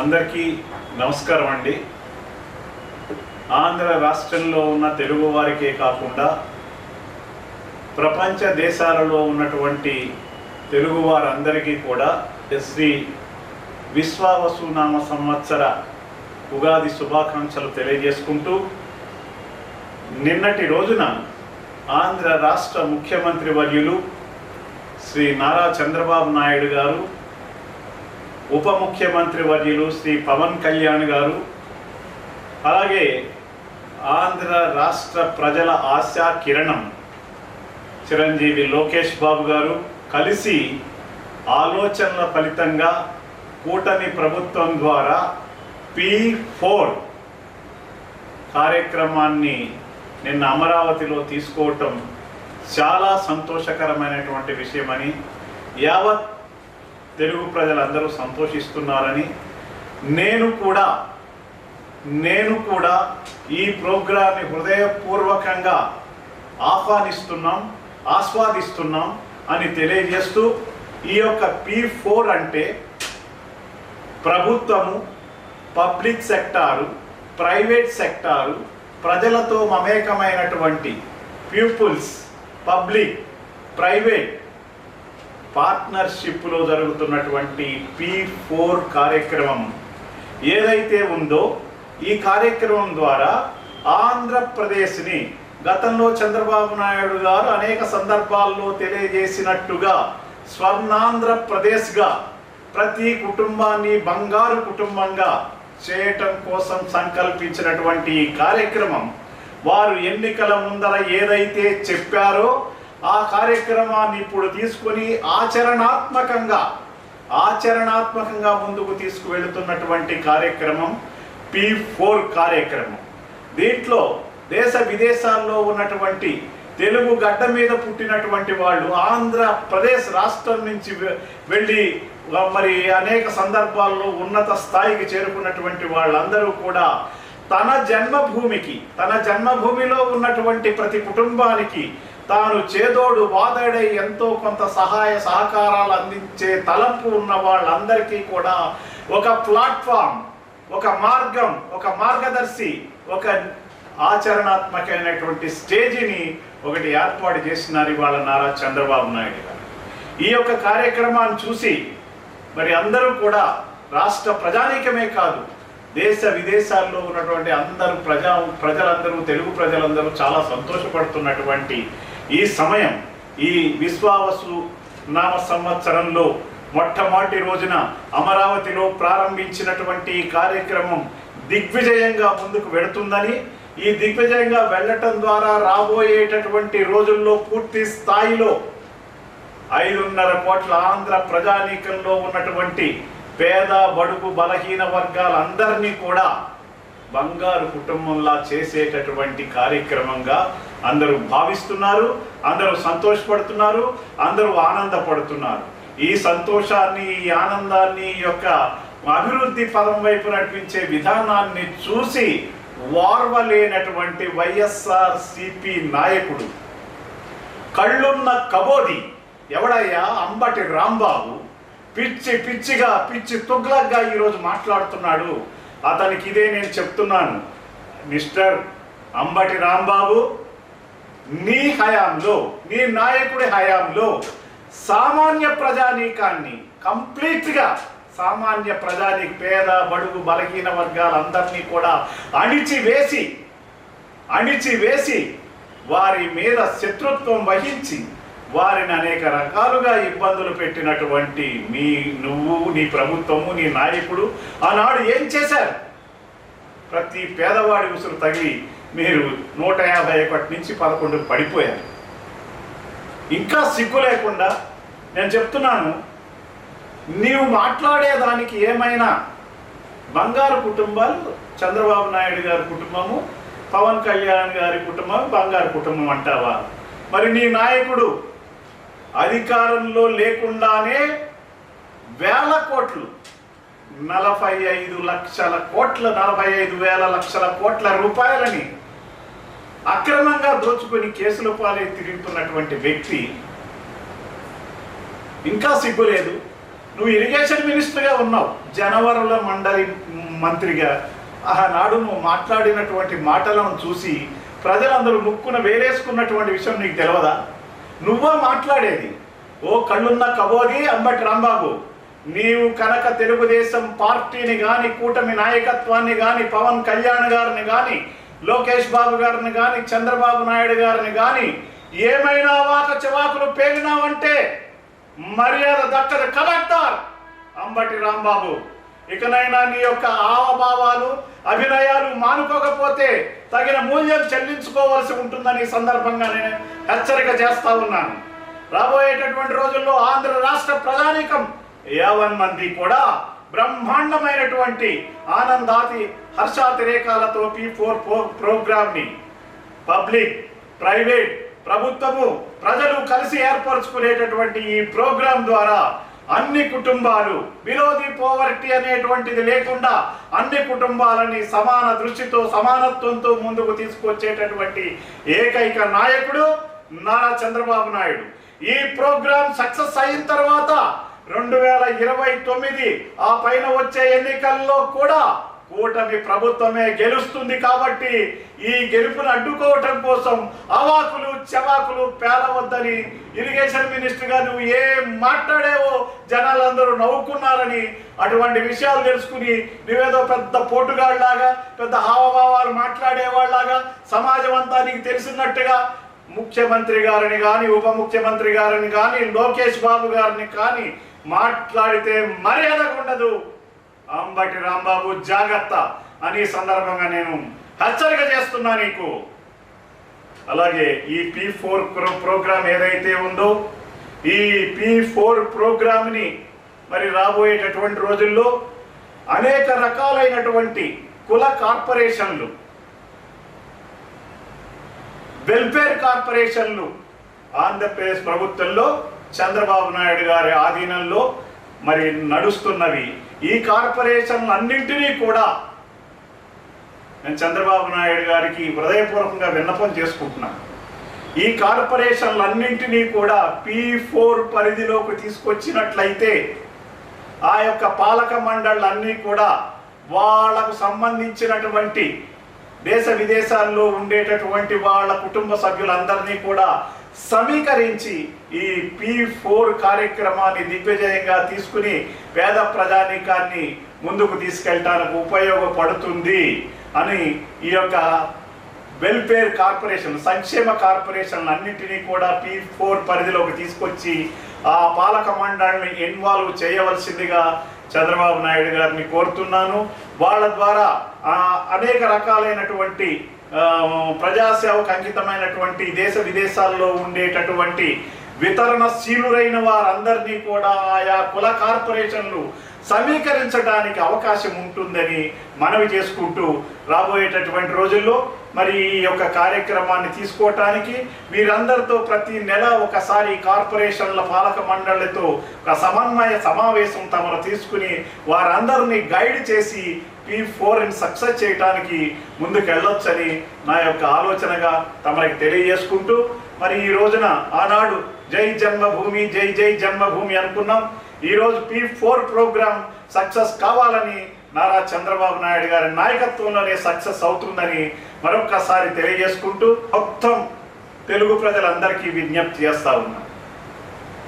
అందరికీ నమస్కారం అండి. ఆంధ్ర రాష్ట్రంలో ఉన్న తెలుగు వారికే కాకుండా ప్రపంచ దేశాలలో ఉన్నటువంటి తెలుగు వారందరికీ కూడా శ్రీ విశ్వావసునామ సంవత్సర ఉగాది శుభాకాంక్షలు తెలియజేసుకుంటూ, నిన్నటి రోజున ఆంధ్ర రాష్ట్ర ముఖ్యమంత్రి వర్యులు శ్రీ నారా చంద్రబాబు నాయుడు గారు, ఉప ముఖ్యమంత్రి వర్యులు శ్రీ పవన్ కళ్యాణ్ గారు, అలాగే ఆంధ్ర రాష్ట్ర ప్రజల ఆశా కిరణం చిరంజీవి లోకేష్ బాబు గారు కలిసి ఆలోచనల ఫలితంగా కూటమి ప్రభుత్వం ద్వారా P4 కార్యక్రమాన్ని నిన్న అమరావతిలో తీసుకోవటం చాలా సంతోషకరమైనటువంటి విషయమని, యావత్ తెలుగు ప్రజలందరూ సంతోషిస్తున్నారని, నేను కూడా ఈ ప్రోగ్రాన్ని హృదయపూర్వకంగా ఆస్వాదిస్తున్నాం అని తెలియజేస్తూ, ఈ యొక్క P4 అంటే ప్రభుత్వము, పబ్లిక్ సెక్టారు, ప్రైవేట్ సెక్టారు, ప్రజలతో మమేకమైనటువంటి పీపుల్స్, పబ్లిక్ ప్రైవేట్ పార్ట్నర్షిప్లో జరుగుతున్నటువంటి P4 కార్యక్రమం ఏదైతే ఉందో, ఈ కార్యక్రమం ద్వారా ఆంధ్రప్రదేశ్ని గతంలో చంద్రబాబు నాయుడు గారు అనేక సందర్భాల్లో తెలియజేసినట్టుగా స్వర్ణాంధ్రప్రదేశ్గా ప్రతి కుటుంబాన్ని బంగారు కుటుంబంగా చేయటం కోసం సంకల్పించినటువంటి ఈ కార్యక్రమం వారు ఎన్నికల ముందర ఏదైతే చెప్పారో ఆ కార్యక్రమాన్ని ఇప్పుడు తీసుకొని ఆచరణాత్మకంగా ముందుకు తీసుకువెళుతున్నటువంటి కార్యక్రమం P4 కార్యక్రమం. దీంట్లో దేశ విదేశాల్లో ఉన్నటువంటి తెలుగు గడ్డ మీద పుట్టినటువంటి వాళ్ళు, ఆంధ్రప్రదేశ్ రాష్ట్రం నుంచి వెళ్ళి మరి అనేక సందర్భాల్లో ఉన్నత స్థాయికి చేరుకున్నటువంటి వాళ్ళందరూ కూడా తన జన్మభూమిలో ఉన్నటువంటి ప్రతి కుటుంబానికి తాను చేదోడు వాదడై ఎంతో కొంత సహాయ సహకారాలు అందించే తలంపు ఉన్న వాళ్ళందరికీ కూడా ఒక ప్లాట్ఫామ్, ఒక మార్గం, ఒక మార్గదర్శి, ఒక ఆచరణాత్మకమైనటువంటి స్టేజిని ఒకటి ఏర్పాటు చేసినారు ఇవాళ నారా చంద్రబాబు నాయుడు గారు. ఈ యొక్క కార్యక్రమాన్ని చూసి మరి అందరూ కూడా, రాష్ట్ర ప్రజానీకమే కాదు, దేశ విదేశాల్లో ఉన్నటువంటి ప్రజలందరూ, తెలుగు ప్రజలందరూ చాలా సంతోషపడుతున్నటువంటి ఈ సమయం, ఈ విశ్వావసు నామ సంవత్సరంలో మొట్టమొదటి రోజున అమరావతిలో ప్రారంభించినటువంటి ఈ కార్యక్రమం దిగ్విజయంగా ముందుకు వెళుతుందని, ఈ దిగ్విజయంగా వెళ్ళటం ద్వారా రాబోయేటటువంటి రోజుల్లో పూర్తి స్థాయిలో 5.5 కోట్ల ఆంధ్ర ప్రజానీకంలో ఉన్నటువంటి పేద, బడుగు, బలహీన వర్గాలందరినీ కూడా బంగారు కుటుంబంలా చేసేటటువంటి కార్యక్రమంగా అందరూ భావిస్తున్నారు, అందరూ సంతోషపడుతున్నారు, అందరూ ఆనందపడుతున్నారు. ఈ సంతోషాన్ని, ఈ ఆనందాన్ని, ఈ యొక్క అభివృద్ధి పదం వైపు నడిపించే విధానాన్ని చూసి వార్వలేనటువంటి వైఎస్ఆర్సీపీ నాయకుడు, కళ్ళున్న కబోది ఎవడయ్యా అంబటి రాంబాబు, పిచ్చి తుగ్లగ్గా ఈరోజు మాట్లాడుతున్నాడు. అతనికి ఇదే నేను చెప్తున్నాను, మిస్టర్ అంబటి రాంబాబు, నీ హయాంలో, నీ నాయకుడి హయాంలో సామాన్య ప్రజానీకాన్ని కంప్లీట్గా, సామాన్య ప్రజానీక, పేద, బడుగు, బలహీన వర్గాలందరినీ కూడా అణిచివేసి వారి మీద శత్రుత్వం వహించి వారిని అనేక రకాలుగా ఇబ్బందులు పెట్టినటువంటి నువ్వు, నీ ప్రభుత్వము, నీ నాయకుడు ఆనాడు ఏం చేశారు? ప్రతి పేదవాడి ఉసురు తగిలి మీరు 151 నుంచి 11 పడిపోయారు. ఇంకా సిగ్గు లేకుండా నేను చెప్తున్నాను, నీవు మాట్లాడేదానికి ఏమైనా బంగారు కుటుంబాలు, చంద్రబాబు నాయుడు గారి కుటుంబము, పవన్ కళ్యాణ్ గారి కుటుంబం బంగారు కుటుంబం అంటావా? మరి నీ నాయకుడు అధికారంలో లేకుండానే వేల కోట్లు, 45 లక్షల కోట్ల, 45,000 లక్షల కోట్ల రూపాయలని అక్రమంగా దోచుకొని కేసుల పాలై తిరుగుతున్నటువంటి వ్యక్తి ఇంకా సిగ్గులేదు. నువ్వు ఇరిగేషన్ మినిస్టర్గా ఉన్నావు, జనవరుల మండలి మంత్రిగా. ఆనాడు నువ్వు మాట్లాడినటువంటి మాటలను చూసి ప్రజలందరూ ముక్కున వేలేసుకున్నటువంటి విషయం నీకు తెలియదా? నువ్వా మాట్లాడేది? ఓ కళ్ళున్న కబోది అంబటి రాంబాబు, నీవు కనుక తెలుగుదేశం పార్టీని కానీ, కూటమి నాయకత్వాన్ని కానీ, పవన్ కళ్యాణ్ గారిని కానీ, లోకేష్ బాబు గారిని కానీ, చంద్రబాబు నాయుడు గారిని కానీ ఏమైనా వాక చివాకులు పేలినావంటే మర్యాద దక్కదు. కలెక్టర్ అంబటి రాంబాబు, ఇకనైనా నీ యొక్క హావభావాలు, అభినయాలు మానుకోకపోతే తగిన మూల్యం చెల్లించుకోవాల్సి ఉంటుందని సందర్భంగా నేను హెచ్చరిక చేస్తా ఉన్నాను. రాబోయేటటువంటి రోజుల్లో ఆంధ్ర రాష్ట్ర ప్రజానీకం యావన్ మంది కూడా బ్రహ్మాండమైనటువంటి ఆనందాతి హర్షాతిరేకాలతో P4 ప్రోగ్రామ్ని పబ్లిక్, ప్రైవేట్, ప్రభుత్వము, ప్రజలు కలిసి ఏర్పరచుకునేటటువంటి ఈ ప్రోగ్రాం ద్వారా అన్ని కుటుంబాలు బిలో ది పోవర్టీ అనేటువంటిది లేకుండా అన్ని కుటుంబాలని సమాన దృష్టితో, సమానత్వంతో ముందుకు తీసుకొచ్చేటటువంటి ఏకైక నాయకుడు నారా చంద్రబాబు నాయుడు. ఈ ప్రోగ్రాం సక్సెస్ అయిన తర్వాత 2029 ఆ పైన వచ్చే ఎన్నికల్లో కూడా కూటమి ప్రభుత్వమే గెలుస్తుంది. కాబట్టి ఈ గెలుపును అడ్డుకోవటం కోసం అవాకులు చవాకులు పేలవద్దని, ఇరిగేషన్ మినిస్టర్గా నువ్వు ఏం మాట్లాడేవో జనాలందరూ నవ్వుకున్నారని, అటువంటి విషయాలు తెలుసుకుని నువ్వేదో పెద్ద పోటుగాళ్ళలాగా, పెద్ద హావభావాలు మాట్లాడేవాళ్ళలాగా సమాజం అంతా నీకు తెలిసినట్టుగా ముఖ్యమంత్రి గారిని కానీ, ఉప ముఖ్యమంత్రి గారిని కానీ, లోకేష్ బాబు గారిని కానీ మాట్లాడితే మర్యాద ఉండదు. అంబటి రాంబాబు జాగ్రత్త అని సందర్భంగా నేను హెచ్చరిక చేస్తున్నా నీకు. అలాగే ఈ P4 ప్రోగ్రాం ఏదైతే ఉందో, ఈ P4 ప్రోగ్రామ్ని మరి రాబోయేటటువంటి రోజుల్లో అనేక రకాలైనటువంటి కుల కార్పొరేషన్లు, వెల్ఫేర్ కార్పొరేషన్లు ఆంధ్రప్రదేశ్ ప్రభుత్వంలో చంద్రబాబు నాయుడు గారి ఆధీనంలో మరి నడుస్తున్నవి. ఈ కార్పొరేషన్లు అన్నింటినీ కూడా నేను చంద్రబాబు నాయుడు గారికి హృదయపూర్వకంగా విన్నపం చేసుకుంటున్నాను. ఈ కార్పొరేషన్లన్నింటినీ కూడా P4 పరిధిలోకి తీసుకొచ్చినట్లయితే ఆ యొక్క పాలక మండళ్ళన్నీ కూడా వాళ్లకు సంబంధించినటువంటి దేశ విదేశాల్లో ఉండేటటువంటి వాళ్ళ కుటుంబ సభ్యులందరినీ కూడా సమీకరించి ఈ P4 కార్యక్రమాన్ని దిగ్విజయంగా తీసుకుని పేద ప్రజానీకాన్ని ముందుకు తీసుకెళ్ళడానికి ఉపయోగపడుతుంది అని ఈ యొక్క వెల్ఫేర్ కార్పొరేషన్, సంక్షేమ కార్పొరేషన్లు అన్నింటినీ కూడా P4 పరిధిలోకి తీసుకొచ్చి ఆ పాలక మండలిని ఇన్వాల్వ్ చేయవలసిందిగా చంద్రబాబు నాయుడు గారిని కోరుతున్నాను. వాళ్ళ ద్వారా అనేక రకాలైనటువంటి ప్రజాసేవకు అంకితమైనటువంటి దేశ విదేశాల్లో ఉండేటటువంటి వితరణశీలురైన వారందరినీ కూడా ఆయా కుల కార్పొరేషన్లు సమీకరించడానికి అవకాశం ఉంటుందని మనవి చేసుకుంటూ రాబోయేటటువంటి రోజుల్లో మరి ఈ యొక్క కార్యక్రమాన్ని తీసుకోవటానికి మీరందరితో ప్రతి నెల ఒకసారి కార్పొరేషన్ల పాలక మండలితో ఒక సమన్వయ సమావేశం తమను తీసుకుని వారందరినీ గైడ్ చేసి P4ని సక్సెస్ చేయడానికి ముందుకు వెళ్ళొచ్చని నా యొక్క ఆలోచనగా తమకి తెలియజేసుకుంటూ, మరి ఈ రోజున ఆనాడు జై జన్మభూమి, జై జై జన్మభూమి అనుకున్నాం. ఈరోజు P4 ప్రోగ్రాం సక్సెస్ కావాలని నారా చంద్రబాబు నాయుడు గారి నాయకత్వంలోనే సక్సెస్ అవుతుందని మరొకసారి తెలియజేసుకుంటూ మొత్తం తెలుగు ప్రజలందరికీ విజ్ఞప్తి చేస్తా ఉన్నాను.